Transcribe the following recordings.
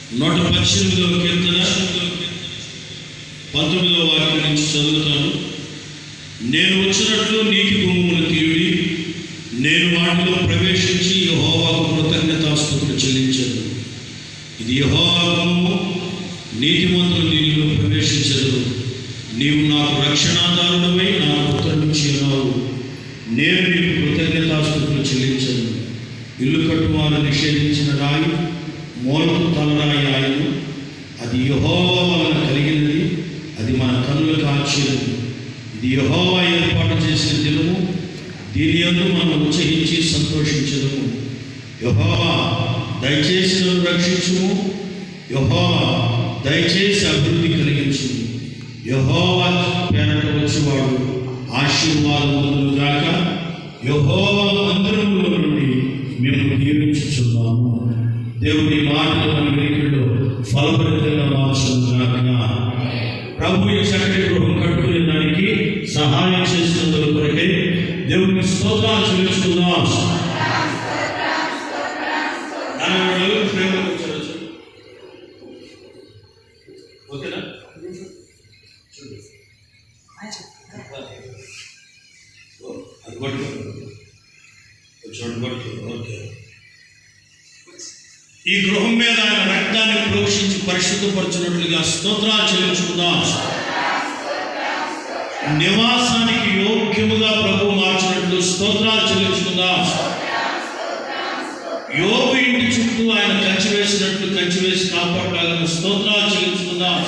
118వ కీర్తన 19వ వాక్యం నుంచి చదువుతాను. నేను వచ్చినట్లు నీటి భూములు తీయుడి, నేను వాటిలో ప్రవేశించి యెహోవాకు కృతజ్ఞతాస్తుతులు చెల్లించదు. ఇది యెహోవా భూము, నీతిమంతులు దీనిలో ప్రవేశించదు. నీవు నాకు రక్షణాధారుడవై నాకు పుత్రుడిచ్చి ఉన్నావు. నేను నీకు కృతజ్ఞతాస్తుతులు చెల్లించను. ఇల్లు కట్టువారు నిషేధించిన రాయి మూలకు తలరాయి ఆయను. అది యెహోవా వలన కలిగినది, అది మన కన్నులకు ఆశ్చర్యము. ఇది యెహోవా ఏర్పాటు చేసిన దినము, దీని యందు మనం ఉత్సహించి సంతోషించదము. యెహోవా దయచేసి నన్ను రక్షించుము, యెహోవా దయచేసి అభివృద్ధి కలిగించుము. యెహోవా పేరట వచ్చేవాడు ఆశీర్వాదములు గాక. యెహోవా మందిరములో నుండి మేము దీవించుచున్నాము. దేవుని మాటలు మన వెనుకల్లో ఫలభరితంగా మార్చును గాక. ప్రభు ఈ చక్కటి గృహం కట్టుకునే దానికి సహాయం చేసినందుకు కొరకే దేవునికి స్తోత్రాలు చెల్లించుకుందాం. ఓకేనా? అది ఓకే. ఈ గృహం మీద ఆయన రక్తాన్ని ప్రోక్షించి పరిశుద్ధపరచినట్లుగా స్తోత్రాలు చెల్లించుకుందాం. నివాసానికి యోగ్యముగా ప్రభు మార్చినట్లు స్తోత్రాలు చెల్లించుకుందాం. యోబు ఇంటి చుట్టూ ఆయన కంచి వేసినట్లు కంచి వేసి కాపాడాలని స్తోత్రాలు చెల్లించుకుందాం.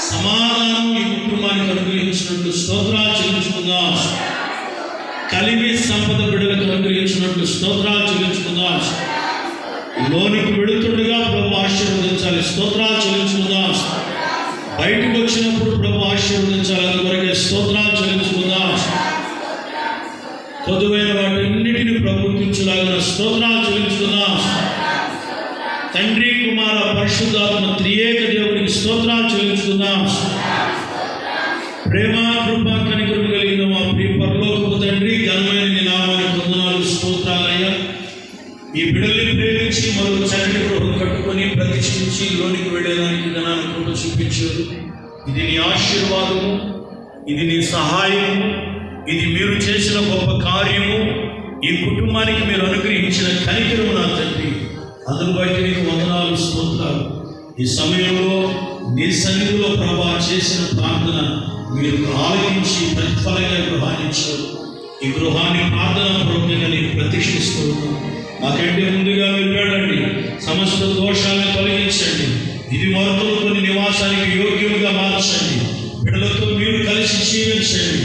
సమాధానం ఈ కుటుంబానికి అనుగ్రహించినట్లు స్తోత్రాలు చెల్లించుకుందాం. కలిమి సంపద బిడ్డలకు అనుగ్రహించినట్లు స్తోత్రాలు చెల్లించుకుందాం. లోనికి వెళుతుండగా ప్రభు ఆశీర్వదించాలి, స్తోత్రాలు చెల్లించుకుందాం. బయటకు వచ్చినప్పుడు ప్రభు ఆశీర్వదించాలి, అందువరకే స్తోత్రాలు చెల్లించుకుందాం. పొదువైన వాటిన్నిటిని ప్రభుత్వించలాగిన స్తోత్రాలు చెల్లించుకుందాం. తండ్రి కుమార పరిశుద్ధాత్మ త్రియేక దేవునికి స్తోత్రాలు చెల్లించుకుందాం. ప్రేమ కృప కనికరం కలిగిన మా ప్రియ పరలోకపు తండ్రి, ఘనమైన నీ నామానికి వందనాలు, స్తోత్రాలయ్యా. ఈ బిడ్డల్ని ప్రేమించి మరో చక్కటి గృహం కట్టుకొని ప్రతిష్ఠించి లోనికి వెళ్ళడానికి ధనాన్ని కృప చూపించారు. ఇది నీ ఆశీర్వాదము, ఇది నీ సహాయము, ఇది మీరు చేసిన గొప్ప కార్యము, ఈ కుటుంబానికి మీరు అనుగ్రహించిన కనికరము నా తండ్రి. అందును బట్టి నీకు వందనాలు, స్తోత్రాలు. ఈ సమయంలో నీ సన్నిధిలో ప్రభా చేసిన ప్రార్థన మీరు ఆలకించి ప్రతిఫలంగా గృహాన్ని ఇచ్చారు. ఈ గృహాన్ని ప్రార్థన పూర్వకంగా నేను ప్రతిష్ఠిస్తున్నాను. మాకంటే ముందుగా మీరు వెళ్ళండి, సమస్త దోషాలను తొలగించండి. ఇది మొదలు కొన్ని నివాసానికి యోగ్యముగా మార్చండి. బిడ్డలతో మీరు కలిసి జీవించండి.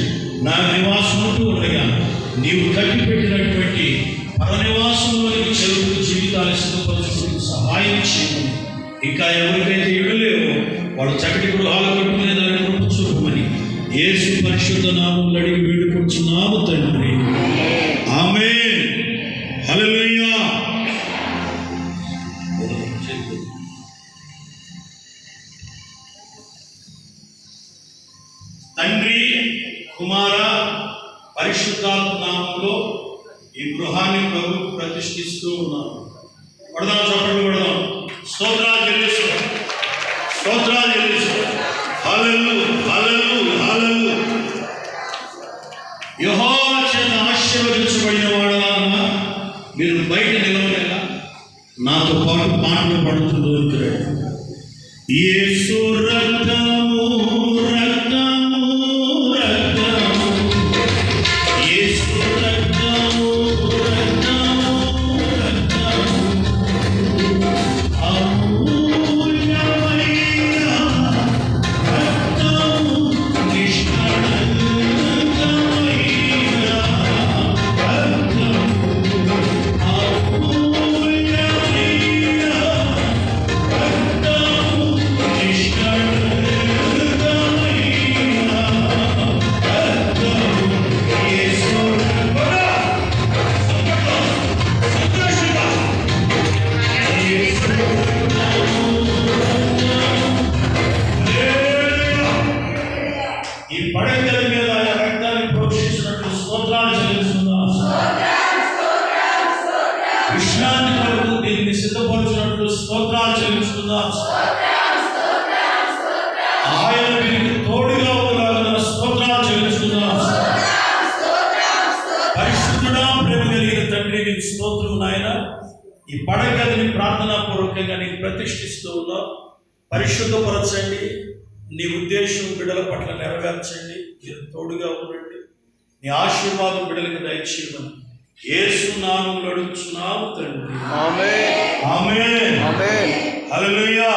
నా నివాసం ఉంటూ ఉండగా నీవు కట్టిపెట్టినటువంటి పరనివాసంలోని చెరువు జీవితాలు సిద్ధపరచుకుని సహాయం చేయండి. ఇంకా ఎవరికైతే ఇవ్వలేవో వాళ్ళు చక్కటి గృహాలు కట్టుకునే దాన్ని కృప చూపమని యేసు పరిశుద్ధ నామములో అడిగి వేడుకొంచున్నాము తండ్రి. ఆమేన్. హల్లెలూయా. తండ్రి కుమార పరిశుద్ధాత్మ నామములో ఈ గృహాన్ని ప్రభు ప్రతిష్ఠిస్తూ ఉన్నాను. పడదాం, చప్పట్లు పడదాం, స్తోత్రాలు చెల్లిస్తాం, స్తోత్రాలు చెల్లిస్తాం. హల్లెలూయా, హల్లెలూయా, హల్లెలూయా. యెహోవా చేత ఆశీర్వదించబడిన వాడలారా మీరు బయట నిలవలేక నాతో పాటు పాటలు పడుతుందో యేసు రక్తము రక్తము రక్తము, యేసు రక్తము రక్తము రక్తము, అమూల్యమైన రక్తము, నిష్కళంకమైన రక్తము, అమూల్యమైన రక్తము, నిష్కళంకమైన స్తోత్రాలు చెల్లించుకుందాం. ఆయన వీరికి తోడుగా ఉండలాగిన స్తోత్రాలు చెల్లించుకుందాం. పరిశుద్ధుడా, ప్రేమ కలిగిన తండ్రి, నీకు స్తోత్రం నాయన. ఈ పడగదిని ప్రార్థనాపూర్వకంగా నీకు ప్రతిష్ఠిస్తూ ఉన్నావు. పరిశుద్ధపరచండి. నీ ఉద్దేశం బిడ్డల పట్ల నెరవేర్చండి. మీరు తోడుగా ఉండండి. నీ ఆశీర్వాదం బిడ్డలకు దయచేయమని యేసు నామములో అడుగుచున్నాము తండ్రి. ఆమేన్. ఆమేన్. ఆమేన్. హల్లెలూయా.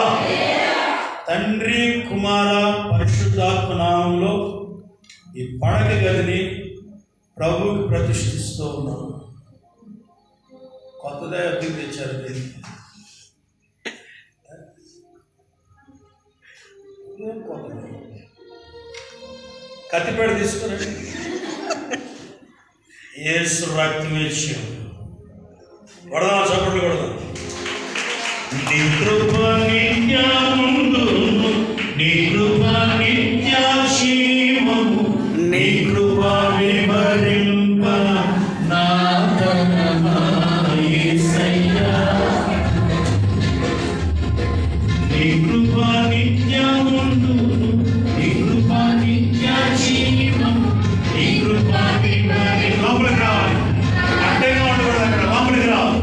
తండ్రి, కుమార, పరిశుద్ధాత్మ నామములో ఈ పడక గదిని ప్రభువుకి ప్రతిష్ఠిస్తూ ఉన్నాము. కొత్తదే అద్దెకు తెచ్చారు. దీనికి కత్తిపేట తీసుకురండి. యేసు రక్తమే విషయం కొడదాం, చప్పట్లు కొడదాం. నీ కృప నిత్యముందును, నీ కృప నిత్యశీమము, నీ కృప వివరింప నా తరమా యేసయ్యా. నీ కృప నిత్యముందును, నీ కృప నిత్యశీమము, నీ కృప వివరింప. లోపలికి రావాలి, అడ్డంగా ఉండకూడదు. అక్కడ లోపలికి రావాలి.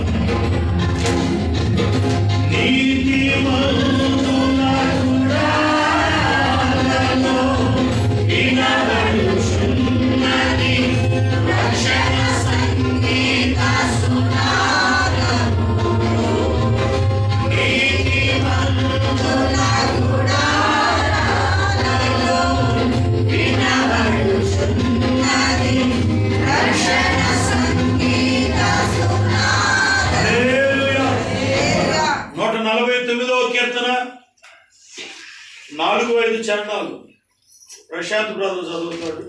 కీర్తన 4-5 చరణాలు ప్రశాంత్ బ్రదర్ చదువుతాడు.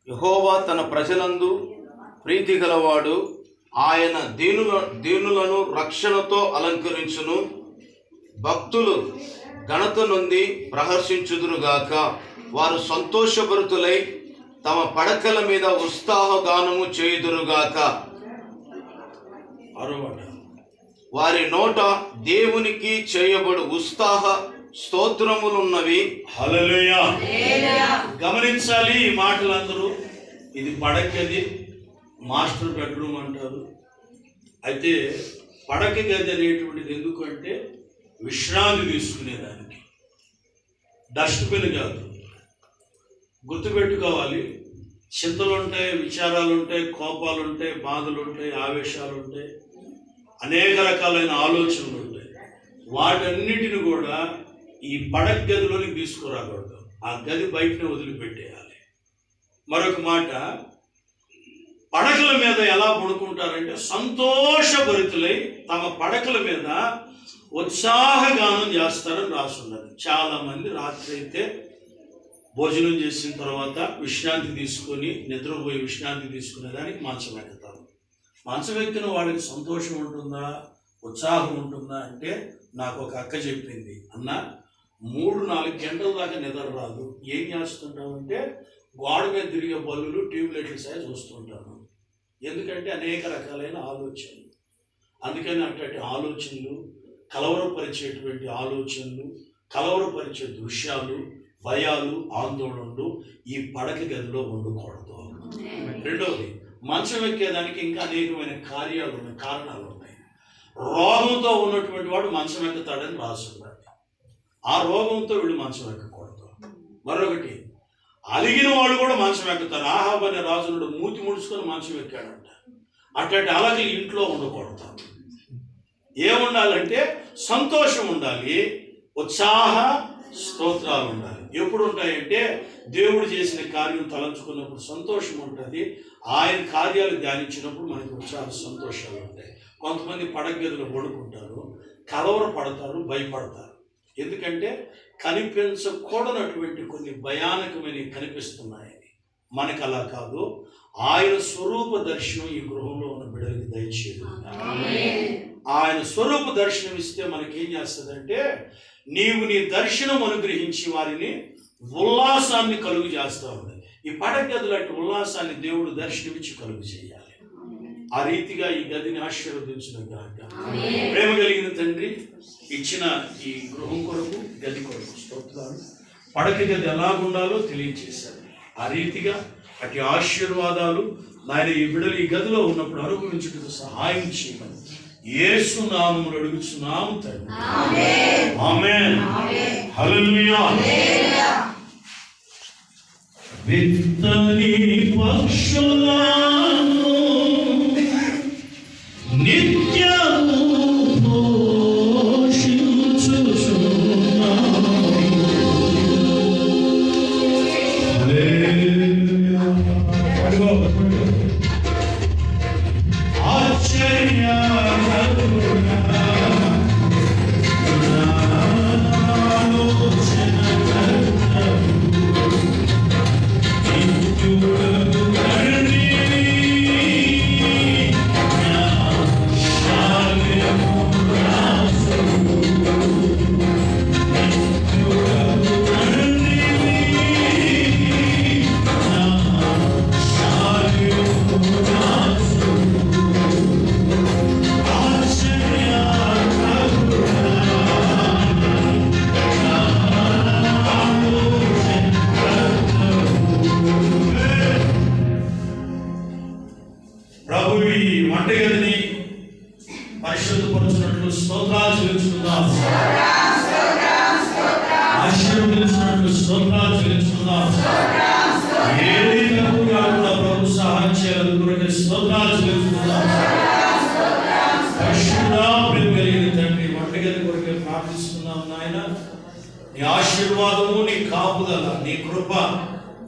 యెహోవా తన ప్రజలందు ప్రీతి గలవాడు. ఆయన దీనులను రక్షణతో అలంకరించును. భక్తులు ఘనత నొంది ప్రహర్షించుదురుగాక. వారు సంతోషభరితులై తమ పడకల మీద ఉత్సాహగానము చేయుదురుగాక. వారి నోట దేవునికి చేయబడు ఉత్సాహ స్తోత్రములున్నవి. హల్లెలూయా. గమనించాలి ఈ మాటలందరూ. ఇది పడకది, మాస్టర్ బెడ్రూమ్ అంటారు. అయితే పడక గది అనేటువంటిది ఎందుకంటే విశ్రాంతి తీసుకునేదానికి, డస్ట్బిన్ కాదు. గుర్తుపెట్టుకోవాలి. చింతలు ఉంటాయి, విచారాలు ఉంటాయి, కోపాలు ఉంటాయి, బాధలు ఉంటాయి, ఆవేశాలు ఉంటాయి, అనేక రకాలైన ఆలోచనలు ఉంటాయి. వాటన్నిటిని కూడా ఈ పడక గదిలోనికి తీసుకురాకూడదు. ఆ గది బయటనే వదిలిపెట్టేయాలి. మరొక మాట, పడకల మీద ఎలా పడుకుంటారంటే సంతోషభరితులై తమ పడకల మీద ఉత్సాహగానం చేస్తారని రాసున్నది. చాలామంది రాత్రి అయితే భోజనం చేసిన తర్వాత విశ్రాంతి తీసుకొని నిద్రపోయి విశ్రాంతి తీసుకునేదానికి మంచం ఎక్కుతారు. మంచం ఎక్కిన వాడికి సంతోషం ఉంటుందా, ఉత్సాహం ఉంటుందా అంటే నాకు ఒక అక్క చెప్పింది, అన్న 3-4 గంటల దాకా నిద్ర రాదు. ఏం చేస్తుంటామంటే గోడ మీద తిరిగే బల్లులు, ట్యూబ్లైట్ల సైజ్ చూస్తుంటాను. ఎందుకంటే అనేక రకాలైన ఆలోచనలు. అందుకని అటువంటి ఆలోచనలు, కలవరపరిచేటువంటి ఆలోచనలు, కలవరపరిచే దృశ్యాలు, భయాలు, ఆందోళనలు ఈ పడక గదిలో ఉండకూడదు. రెండవది, మంచం ఎక్కేదానికి ఇంకా అనేకమైన కారణాలు ఉన్నాయి. రోగంతో ఉన్నటువంటి వాడు మంచం ఎక్కుతాడని రాసున్నాడు. ఆ రోగంతో వీళ్ళు మంచం ఎక్కకూడదు. మరొకటి, అలిగిన వాళ్ళు కూడా మంచం ఎక్కుతారు. ఆహాబ్ అనే రాజునుడు మూతి ముడుచుకొని మంచం ఎక్కాడంట. అట్లాంటి అలగలు ఇంట్లో ఉండకూడదు. ఏముండాలంటే సంతోషం ఉండాలి, ఉత్సాహ స్తోత్రాలు ఉండాలి. ఎప్పుడు ఉంటాయంటే దేవుడు చేసిన కార్యం తలంచుకున్నప్పుడు సంతోషం ఉంటుంది. ఆయన కార్యాలు ధ్యానించినప్పుడు మనకి ఉత్సాహ సంతోషాలు ఉంటాయి. కొంతమంది పడక గదిలో పడుకుంటారు, కలవర పడతారు, భయపడతారు. ఎందుకంటే కనిపించకూడనటువంటి కొన్ని భయానకమైనవి కనిపిస్తున్నాయని. మనకు అలా కాదు. ఆయన స్వరూప దర్శనం ఈ గృహంలో ఉన్న బిడ్డ బిడ్డలకి దయచేయదు. ఆయన స్వరూప దర్శనం ఇస్తే మనకేం చేస్తుందంటే, నీవు నీ దర్శనం అనుగ్రహించి వారిని ఉల్లాసాన్ని కలుగు చేస్తా ఉంది. ఈ పడగది లాంటి ఉల్లాసాన్ని దేవుడు దర్శనమిచ్చి కలుగు చేయాలి. ఆ రీతిగా ఈ గదిని ఆశీర్వదించిన గాక. ప్రేమ కలిగిన తండ్రి, ఇచ్చిన ఈ గృహం కొరకు, గది కొరకు స్తోత్రాలు. పడక గది ఎలాగుండాలో తెలియజేశారు. ఆ రీతిగా అటు ఆశీర్వాదాలు నాయన ఈ బిడ్డలు ఈ గదిలో ఉన్నప్పుడు అనుభవించుటకు సహాయం చేయమని యేసు నామములో అడుగుచున్నాము తండ్రి. ఆమేన్. హల్లెలూయా. విత్తని పక్షులను నిత్యము పోషించుచున్నావు. హల్లెలూయా. ప్రభు ఈ వంటగదిని పరిశుద్ధపరచున్నట్లు స్తోత్రాలు చెల్లించుకుందాం. ఆశీర్వదించినట్లు స్తోత్రాలు చెల్లించుకుందాం. ఏది తప్పు కాకుండా ప్రభు సహాయం చేయాలని కొరకు స్తోత్రాలు చెల్లించుకుందాం. పరిశుద్ధ ప్రేమ కలిగిన తండ్రి, వంటగది కొరకే ప్రార్థిస్తున్నాం నాయన. నీ ఆశీర్వాదము, నీ కాపుదల, నీ కృప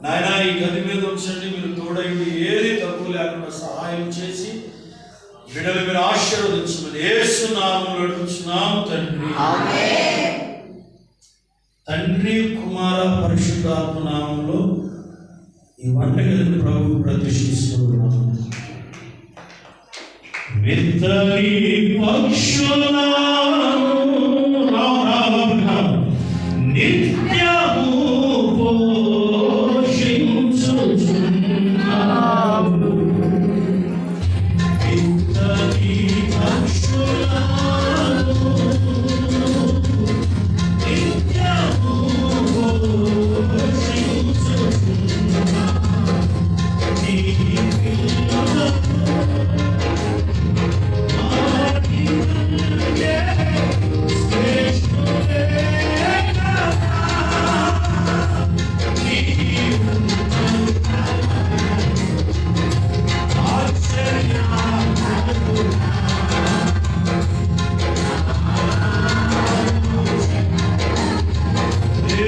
నాయన ఈ గది మీద ఉంచండి. మీరు తోడైంది ఏది తప్పు లేకుండా సహాయం చేసి బిడ్డలు మీరు ఆశీర్వదించమని యేసు నామములో అడుగుచున్నాము తండ్రి. తండ్రి, కుమార, పరిశుద్ధాత్మ నామములో ఈ వంటగదిని ప్రభు ప్రతిష్ఠిస్తున్నాము. విత్తని పక్షులను నిత్యము పోషించుచున్నావు. విత్తని పక్షులను నిత్యము పోషించుచున్నావు. నీ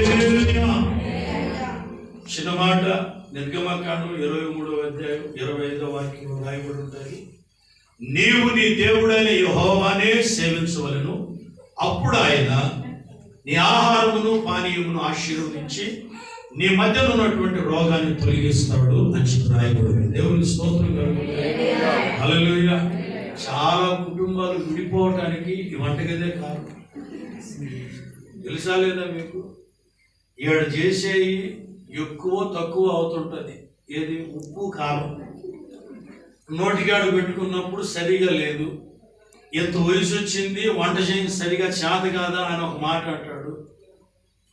పిల్లలను చిన్న మాట, నిర్గమకాండం 23వ అధ్యాయం 25వ వాక్యంలో రాయబడి ఉంటుంది. నీవు నీ దేవుడైన యెహోవానే సేవించవలెను, అప్పుడు ఆయన నీ ఆహారమును పానీయమును ఆశీర్వదించి నీ మధ్యలో ఉన్నటువంటి రోగాన్ని తొలగిస్తాడు అని చెప్పి రాయబడింది. దేవుని స్తోత్రం కలుగుతుంది. హల్లెలూయా. చాలా కుటుంబాలు విడిపోవటానికి ఈ వంటగదే కారణం. తెలుసా లేదా మీకు? ఈడ చేసేవి ఎక్కువ తక్కువ అవుతుంటుంది. ఏది? ఉప్పు, కారం. నోటికాడు పెట్టుకున్నప్పుడు సరిగా లేదు. ఎంత వయసు వచ్చింది, వంట చేసి సరిగా చేత కాదా అని ఒక మాట అంటాడు.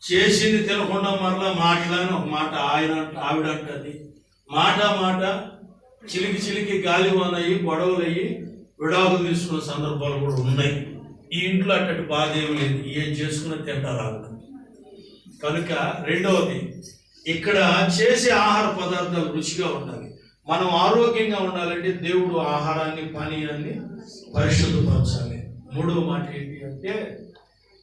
చేసింది తినకుండా మరలా మాట్లాడిన ఒక మాట ఆవిడ అంటది. మాట చిలికి గాలివానయ్యి గొడవలయ్యి విడాకులు తీసుకున్న సందర్భాలు కూడా ఉన్నాయి. ఈ ఇంట్లో అట్టటి బాధ ఏమి లేదు. ఏం చేసుకున్న తింటారు. కనుక రెండవది, ఇక్కడ చేసే ఆహార పదార్థాలు రుచిగా ఉండాలి. మనం ఆరోగ్యంగా ఉండాలంటే దేవుడు ఆహారాన్ని పానీయాన్ని పరిశుద్ధపరచాలి. మూడవ మాట ఏంటి అంటే,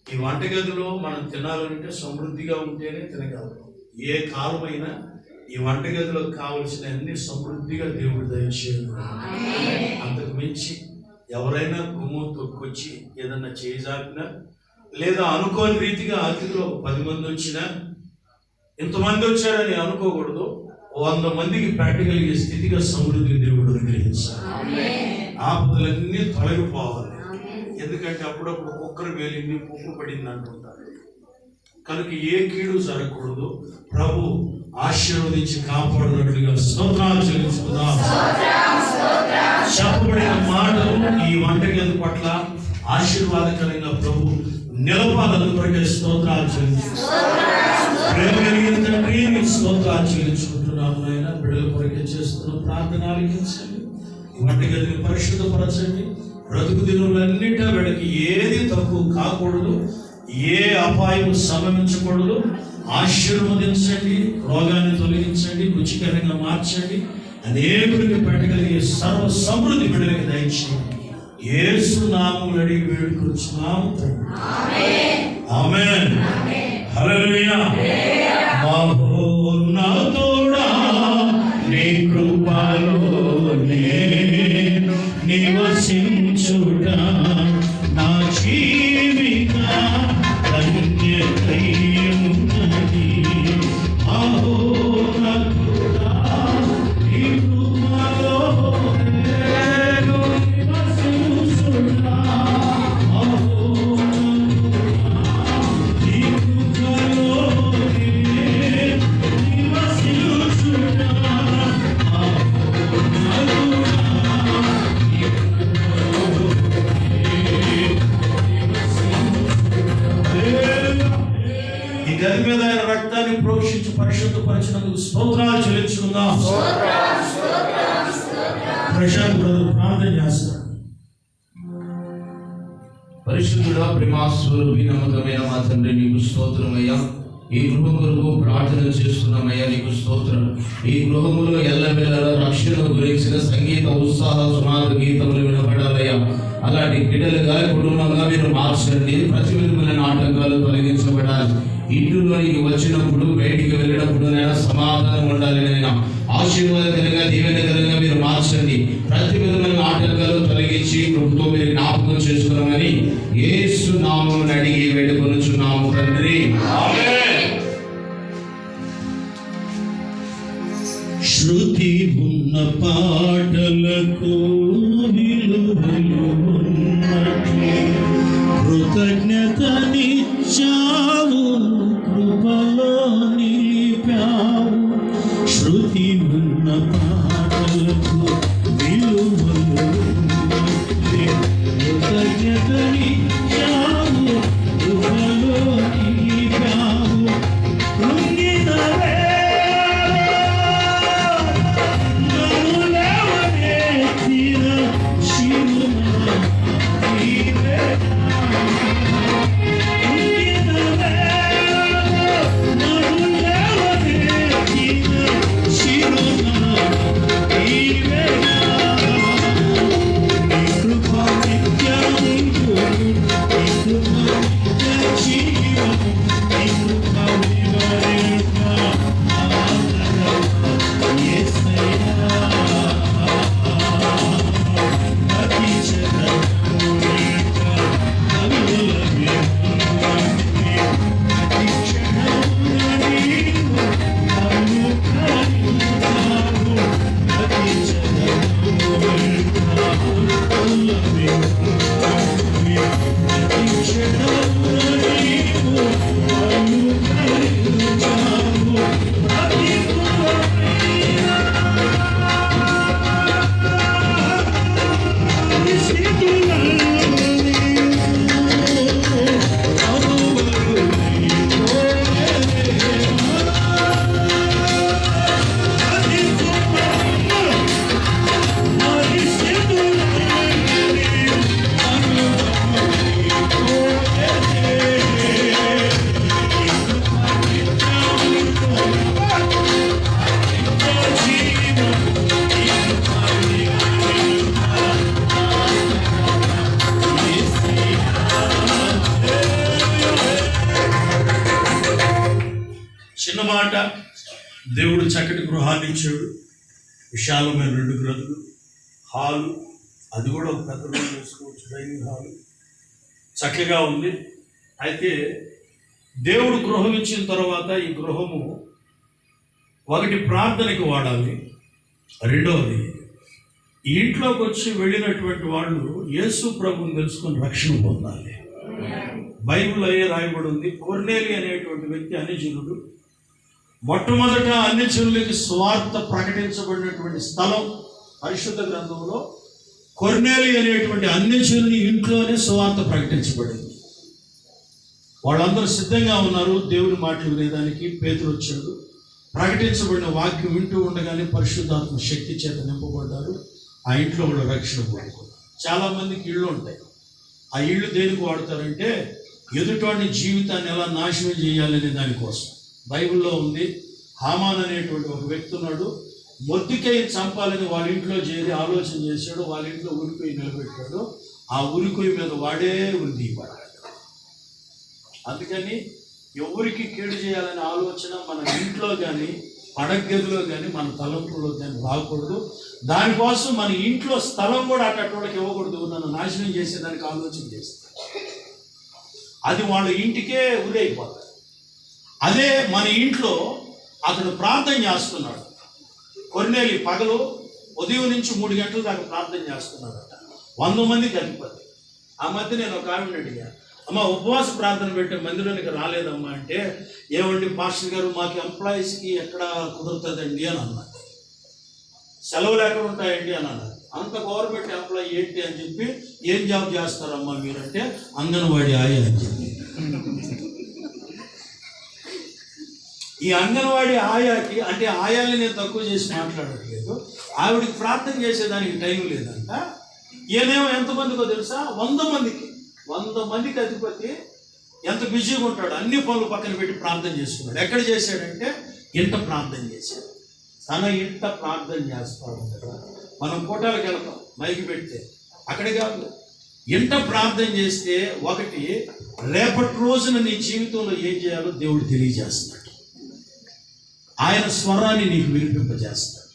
ఈ వంటగదిలో మనం తినాలంటే సమృద్ధిగా ఉంటేనే తినగలం. ఏ కాలమైనా ఈ వంటగదిలో కావలసిన అన్ని సమృద్ధిగా దేవుడు దయచేయడు. అంతకు మించి ఎవరైనా గుమ్ము తొక్కొచ్చి ఏదన్నా చేయజాపినా, లేదా అనుకోని రీతిగా అతిథులు 10 మంది వచ్చినా, ఇంతమంది వచ్చారని అనుకోకూడదు. 100 మందికి పెట్టగలిగే స్థితిగా సమృద్ధిని దేవుడు అనుగ్రహించాలి. ఆపదలన్నీ తొలగిపోవాలి. ఎందుకంటే అప్పుడప్పుడు కుక్కరు వేలింది పువ్వు పడింది అంటుంటారు. కనుక ఏ కీడు జరగకూడదు. ప్రభు ఆశీర్వదించి కాపాడినట్లుగా స్తోత్రాలు చెల్లించుకుందాం. చెప్పబడిన మాటలు ఈ వంటగది పట్ల ఆశీర్వాదకరంగా ప్రభు నిలపాలని కొరకే స్తోత్రాలు చెల్లించుకుంటాం. ప్రేమ కలిగిన తండ్రి నీకు స్తోత్రాలు చెల్లించుకుంటున్నాము. నాయన బిడ్డల కొరకే చేస్తున్న ప్రార్థన ఆలకించండి. ఈ వంటగదిని పరిశుద్ధపరచండి. బ్రతుకు దినులన్నిటా వీళ్ళకి ఏది తక్కువ కాకూడదు, ఏ అపాయం సంభవించకూడదు. ఆశీర్వదించండి, రోగాన్ని తొలగించండి, రుచికరంగా మార్చండి. అనేకుడికి పెట్టగలిగే సర్వ సమృద్ధి బిడ్డలకి దయచేయండి. యేసు నామములో అడిగి వేడుకొచ్చున్నాము తండ్రి. ఆమేన్. హల్లెలూయా. మహోన్నతుడా నీ కృపలో నేను నివసించుట నా జీవిత ధన్యతయున్నది. మహోన్నతుడా నీ కృపలో నేను నివసించుట. నీ కృపలో నేను నివసించుట. ఈ గది మీద ఆయన రక్తాన్ని ప్రోక్షించి పరిశుద్ధపరిచినందుకు స్తోత్రాలు చెల్లించుకుందాం. ప్రశాంత్ బ్రదర్ ప్రార్థన చేస్తాడు. పరిశుద్ధుడా, ప్రేమాస్వరూపి, నమ్మకమైన మా తండ్రి నీకు స్తోత్రమయ్యా. ఈ గృహం కొరకు ప్రార్థన చేస్తున్నామయ్యా, నీకు స్తోత్రం. ఈ గృహములో ఎల్లవేళలా రక్షణ గురించిన సంగీత ఉత్సాహ సునాద గీతములు వినపడాలయ్యా. అలాంటి బిడ్డలుగా కుటుంబంగా మీరు మార్చండి. ప్రతి విధమైన ఆటంకాలు తొలగించబడాలి. ఇంటిలోనికి వచ్చినప్పుడు బయటికి వెళ్ళినప్పుడు నైనా సమాధానం ఉండాలి. నైనా ఆశీర్వాదకరంగా దీవెనకరంగా మీరు మార్చండి. ప్రతి విధమైన ఆటంకాలు తొలగించి కృపతో మీరు జ్ఞాపకం చేసుకున్నామని యేసు నామమున అడిగి వేడుకొనుచున్నాము తండ్రి. ఆమేన్. శృతి ఉన్న పాటలకు విలువలు ఉన్నట్లే కృతజ్ఞతనిచ్చావు, కృపలో నిలిపావు. శృతి ఉన్న పాటలకు విలువలు ఉన్నట్లే కృతజ్ఞతనిచ్చావు, కృపలో నిలిపావు. కృంగిన చిన్న మాట, దేవుడు చక్కటి గృహాన్ని ఇచ్చాడు. విశాలమైన 2 గదులు, హాలు, అది కూడా ఒక పెద్ద రూమ్ చేసుకోవచ్చు, డైనింగ్ హాలు చక్కగా ఉంది. అయితే దేవుడు గృహం ఇచ్చిన తర్వాత ఈ గృహము ఒకటి ప్రార్థనకి వాడాలి, రెండవది ఈ ఇంట్లోకి వచ్చి వెళ్ళినటువంటి వాళ్ళు యేసు ప్రభువుని తెలుసుకొని రక్షణ పొందాలి. బైబిల్ అయ్యే రాయబడి ఉంది, కొర్నేలి అనేటువంటి వ్యక్తి అన్యజనుడు. మొట్టమొదట అన్యజనులకి స్వార్థ ప్రకటించబడినటువంటి స్థలం పరిశుద్ధ గ్రంథంలో కొర్నేలి అనేటువంటి అన్యజనుని ఇంట్లోనే స్వార్థ ప్రకటించబడింది. వాళ్ళందరూ సిద్ధంగా ఉన్నారు దేవుని మాటలు వినేదానికి. పేతురు వచ్చాడు. ప్రకటించబడిన వాక్యం వింటూ ఉండగానే పరిశుద్ధాత్మ శక్తి చేత నింపబడ్డారు. ఆ ఇంట్లో కూడా రక్షణ పొందుకున్నారు. చాలామందికి ఇళ్ళు ఉంటాయి. ఆ ఇళ్ళు దేనికి వాడతారంటే ఎదుటివాడిని జీవితాన్ని ఎలా నాశనం చేయాలనే దానికోసం. బైబిల్లో ఉంది, హామాన్ అనేటువంటి ఒక వ్యక్తి ఉన్నాడు. మొర్దెకైని చంపాలని వాళ్ళ ఇంట్లో చేరి ఆలోచన చేశాడు. వాళ్ళ ఇంట్లో ఉరికొయ్యి నిలబెట్టాడు. ఆ ఉరికొయ్యి మీద వాడే ఉంది పడాడు. అందుకని ఎవరికి కీడు చేయాలనే ఆలోచన మన ఇంట్లో కానీ పడగదిలో కానీ మన తలంపులో కానీ రాకూడదు. దానికోసం మన ఇంట్లో స్థలం కూడా అట్టోళ్ళకి ఇవ్వకూడదు. నన్ను నాశనం చేసేదానికి ఆలోచన చేస్తాను. అది వాళ్ళ ఇంటికే ఉదైపోతుంది. అదే మన ఇంట్లో అతడు ప్రార్థన చేస్తున్నాడు. కొర్నేలి పగలు ఉదయం నుంచి 3 గంటల దాకా ప్రార్థన చేస్తున్నాడట. 100 మందికి అధిపతి. ఆ మధ్య నేను ఒక ఆవిడని అడిగా, అమ్మ ఉపవాస ప్రార్థన పెట్టే మందిరానికి రాలేదమ్మా అంటే, ఏమండి పాస్టర్ గారు మాకు ఎంప్లాయీస్కి ఎక్కడ కుదురుతుందండి అని అన్నది. సెలవులు ఎక్కడ ఉంటాయండి అని అన్నది. అంత గవర్నమెంట్ ఎంప్లాయీ ఏంటి అని చెప్పి, ఏం జాబ్ చేస్తారమ్మా మీరంటే అంగన్వాడీ ఆయా అని చెప్పి. ఈ అంగన్వాడీ ఆయాకి, అంటే ఆయాల్ని నేను తక్కువ చేసి మాట్లాడట్లేదు, ఆవిడికి ప్రార్థన చేసేదానికి టైం లేదంట. ఈయనేమో ఎంతమందికో తెలుసా, 100 మందికి అధిపతి. ఎంత బిజీగా ఉంటాడు, అన్ని పనులు పక్కన పెట్టి ప్రార్థన చేసుకున్నాడు. ఎక్కడ చేశాడంటే ఇంట ప్రార్థన చేశాడు. తన ఇంట ప్రార్థన చేస్తాడు కదా. మనం కోటాలకు వెళ్తాం మైకి పెడితే, అక్కడే కాదు, ఇంట ప్రార్థన చేస్తే ఒకటి రేపటి రోజున నీ జీవితంలో ఏం చేయాలో దేవుడు తెలియజేస్తున్నాడు. ఆయన స్వరాన్ని నీకు వినిపింపజేస్తాడు.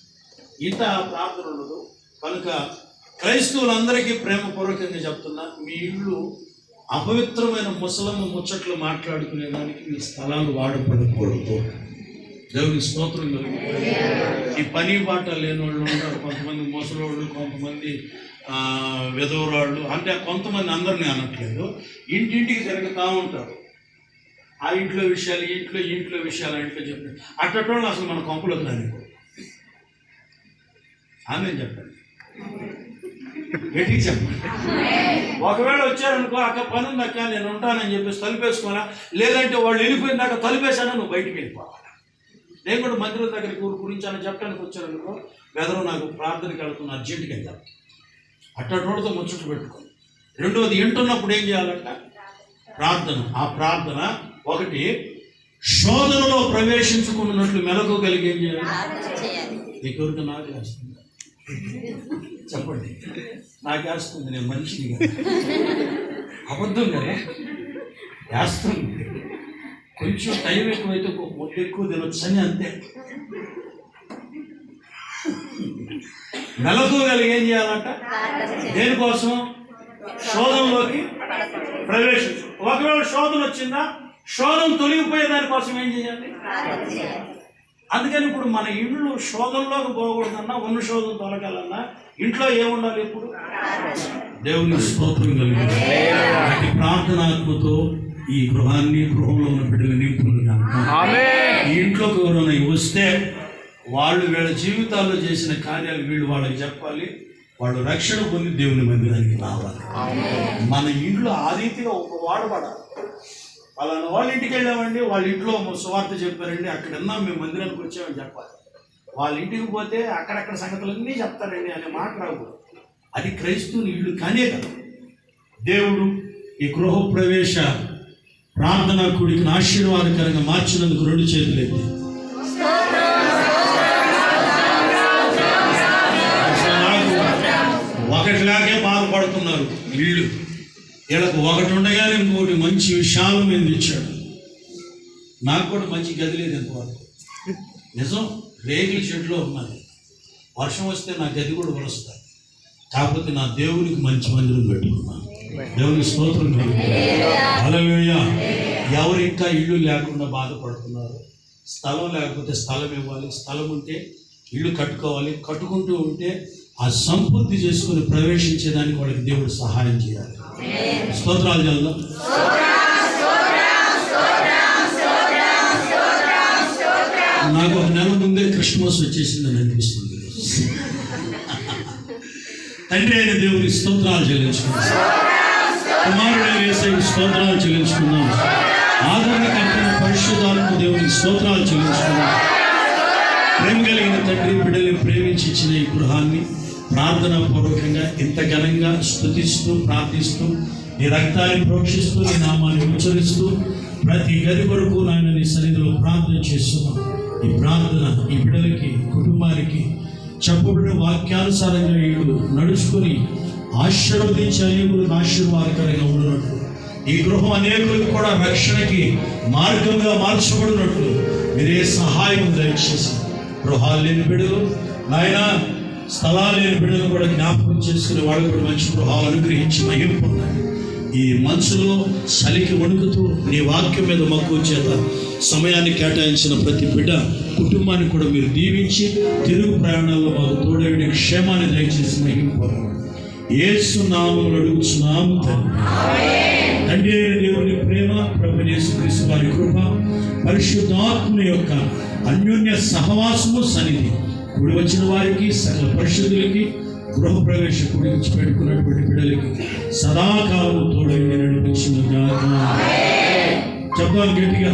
ఇంత ప్రార్థన ఉండదు. కనుక క్రైస్తవులందరికీ ప్రేమపూర్వకంగా చెప్తున్నా, మీ ఇళ్ళు అపవిత్రమైన ముసలమ్మ ముచ్చట్లు మాట్లాడుకునేదానికి మీ స్థలాలు వాడపడకూడదు. దేవునికి స్తోత్రం కలుగుతుంది. ఈ పని బాట లేని వాళ్ళు ఉంటారు, కొంతమంది ముసలోళ్ళు, కొంతమంది విధవరాళ్ళు, అంటే కొంతమంది అందరినీ అనట్లేదు, ఇంటింటికి తిరుగుతూ ఉంటారు. ఆ ఇంట్లో విషయాలు ఇంట్లో విషయాలు ఇంట్లో చెప్పండి. అట్టటోళ్ళు అసలు మన కొంపులకు రానివ్వరు. ఆమె చెప్పండి, గట్టిగా చెప్పండి. ఒకవేళ వచ్చారనుకో, అక్క పని ఉంది అక్క నేను ఉంటానని చెప్పేసి తలుపేసుకోవాలా, లేదంటే వాళ్ళు వెళ్ళిపోయిన దాకా తలుపేసానా నువ్వు బయటికి వెళ్ళిపోవాలా. నేను కూడా మందిరం దగ్గరికి గురించి అని చెప్పడానికి వచ్చారనుకో, బెదరు నాకు ప్రార్థనకి వెళ్తున్నా అర్జెంటుగా అని చెప్తాను. అట్టటోడితో ముచ్చట్లు పెట్టుకోండి. రెండోది, వింటున్నప్పుడు ఏం చేయాలంట, ప్రార్థన. ఆ ప్రార్థన ఒకటి శోధనలో ప్రవేశించుకున్నట్లు మెలకువగలిగి ఏం చేయాలి. నీకెవరికి నాకు వేస్తుంది చెప్పండి, నాకు వేస్తుంది, నేను మనిషిని అబద్ధం కదా, వేస్తుంది. కొంచెం టైం ఎక్కువైతే మొట్టు ఎక్కువ తినొచ్చు అని, అంతే. మెలకువగలిగి ఏం చేయాలంట, దేనికోసం, శోధనలోకి ప్రవేశించు. ఒకవేళ శోధన వచ్చిందా, శోధన తొలగిపోయే దానికోసం ఏం చేయాలి. అందుకని ఇప్పుడు మన ఇళ్ళు శోధనలోకి పోకూడదన్నా, ఉన్న శోధన తొలగాలన్నా ఇంట్లో ఏముండాలి, ఎప్పుడు దేవుని స్తోత్రం కలిగింది. అతి ప్రార్థనాత్మతో ఈ గృహంలో ఉన్న బిడ్డలు నింపులుగా ఈ ఇంట్లోకి ఎవరైనా వస్తే వాళ్ళు వీళ్ళ జీవితాల్లో చేసిన కార్యాలు వీళ్ళు వాళ్ళకి చెప్పాలి. వాళ్ళు రక్షణ పొంది దేవుని మందిరానికి రావాలి. మన ఇంట్లో ఆ రీతిగా ఒక వాడబడాలి. వాళ్ళని వాళ్ళ ఇంటికి వెళ్ళామండి, వాళ్ళ ఇంట్లో సువార్త చెప్పారండి, అక్కడ ఉన్నాం మేము మందిరానికి వచ్చామని చెప్పాలి. వాళ్ళ ఇంటికి పోతే అక్కడక్కడ సంగతులన్నీ చెప్తారండి అనే మాట రాకూడదు. అది క్రైస్తవుని ఇల్లు కానే కదా. దేవుడు ఈ గృహ ప్రవేశ ప్రార్థనా కూడికను ఆశీర్వాదకరంగా మార్చినందుకు 2 చేతులైతే ఒకటిలాగే బాధపడుతున్నారు వీళ్ళు. వీళ్ళకు ఒకటి ఉండగానే ఇంకోటి మంచి విషయాలు మీద ఇచ్చాడు. నాకు కూడా మంచి గది లేదు ఎంతవరకు, నిజం. రేగుల షెడ్లో ఉన్నది. వర్షం వస్తే నా గది కూడా వరుస్తాయి. కాకపోతే నా దేవునికి మంచి మందిరం పెట్టుకున్నాను. దేవుని స్తోత్రం హల్లెలూయా. ఎవరు ఇంకా ఇల్లు లేకుండా బాధపడుతున్నారు, స్థలం లేకపోతే స్థలం ఇవ్వాలి, స్థలం ఉంటే ఇల్లు కట్టుకోవాలి, కట్టుకుంటూ ఉంటే ఆ సంపూర్తి చేసుకుని ప్రవేశించేదానికి వాళ్ళకి దేవుడు సహాయం చేయాలి. స్తోత్రాలు చదువు. నాకు ఒక నెల ముందే క్రిస్మస్ వచ్చేసిందని అనిపిస్తుంది. తండ్రి అయిన దేవుని స్తోత్రాలు చెల్లించుకున్నాం, కుమారుడైన యేసయ్యకు స్తోత్రాలు చెల్లించుకున్నాం, ఆదరణకర్తైన పరిశుద్ధాత్మ దేవునికి స్తోత్రాలు చెల్లించుకున్నాం. ప్రేమ కలిగిన తండ్రి బిడ్డల్ని ప్రేమించి ఇచ్చిన ఈ గృహాన్ని ప్రార్థనా పూర్వకంగా ఇంత ఘనంగా స్తుతిస్తూ ప్రార్థిస్తూ నీ రక్తాన్ని ప్రోక్షిస్తూ నీ నామాన్ని ఉచ్చరిస్తూ ప్రతి గది కొరకు నాయన నీ సన్నిధిలో ప్రార్థన చేస్తున్నాం. ఈ ప్రార్థన ఈ బిడ్డలకి కుటుంబానికి చెప్పబడిన వాక్యానుసారంగా వీళ్ళు నడుచుకొని ఆశీర్వదించి అనేకులకు ఆశీర్వాదకరంగా ఉండినట్లు, ఈ గృహం అనేకులకు కూడా రక్షణకి మార్గంగా మార్చబడినట్లు మీరే సహాయం దయచేసి గృహాలు లేని బిడ్డలు నాయన స్థలాలు లేని బిడ్డలు కూడా జ్ఞాపకం చేసుకుని వాళ్ళకు కూడా మంచి గృహాలు అనుగ్రహించి మహిమ పొందాలి. ఈ మనసులో చలికి వణుకుతూ నీ వాక్యం మీద మక్కువ చేత సమయాన్ని కేటాయించిన ప్రతి బిడ్డ కుటుంబాన్ని కూడా మీరు దీవించి తిరుగు ప్రయాణాల్లో మాకు తోడేవిడి క్షేమాన్ని దయచేసి మహిమ పొందాలి. యేసు నామములో అడుగుచున్నాము తండ్రి అయిన దేవుని ప్రేమ, ప్రభువైన యేసుక్రీస్తు వారి కృప, పరిశుద్ధాత్మ యొక్క అన్యోన్య సహవాసము సన్నిధి కూడి వచ్చిన వారికి సకల పరిశుద్ధులకి గృహ ప్రవేశ కూడించి పెట్టుకున్నటువంటి బిడ్డలకి సదాకాలము తోడై నడిపించిన గాక. చెప్తాను గట్టిగా.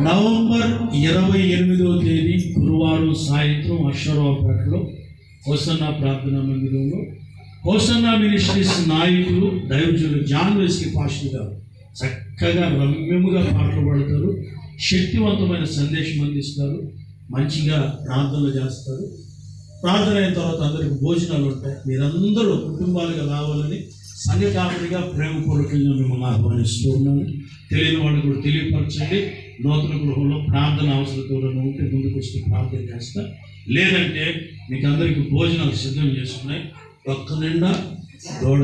నవంబర్ 28వ తేదీ గురువారం సాయంత్రం అశ్వరావుపేటలో హోసన్నా ప్రార్థనా మందిరంలో హోసన్నా మినిస్ట్రీస్ నాయకులు దైవజనులు జాన్ వెస్లీ పాస్టర్ గారు చక్కగా రమ్యముగా పాటలు పాడతారు, శక్తివంతమైన సందేశం అందిస్తారు, మంచిగా ప్రార్థనలు చేస్తారు. ప్రార్థన అయిన తర్వాత అందరికి భోజనాలు ఉంటాయి. మీరందరూ కుటుంబాలుగా రావాలని సంఘ కాపరిగా ప్రేమపూర్వకంగా మిమ్మల్ని ఆహ్వానిస్తూ ఉన్నాను. తెలియని వాళ్ళు కూడా తెలియపరచండి. నూతన గృహంలో ప్రార్థన అవసరంతో ఉంటే ముందుకు వస్తే ప్రార్థన చేస్తా, లేదంటే మీకు అందరికీ భోజనాలు సిద్ధం చేసుకున్నాయి. ఒక్క నిండా దోడ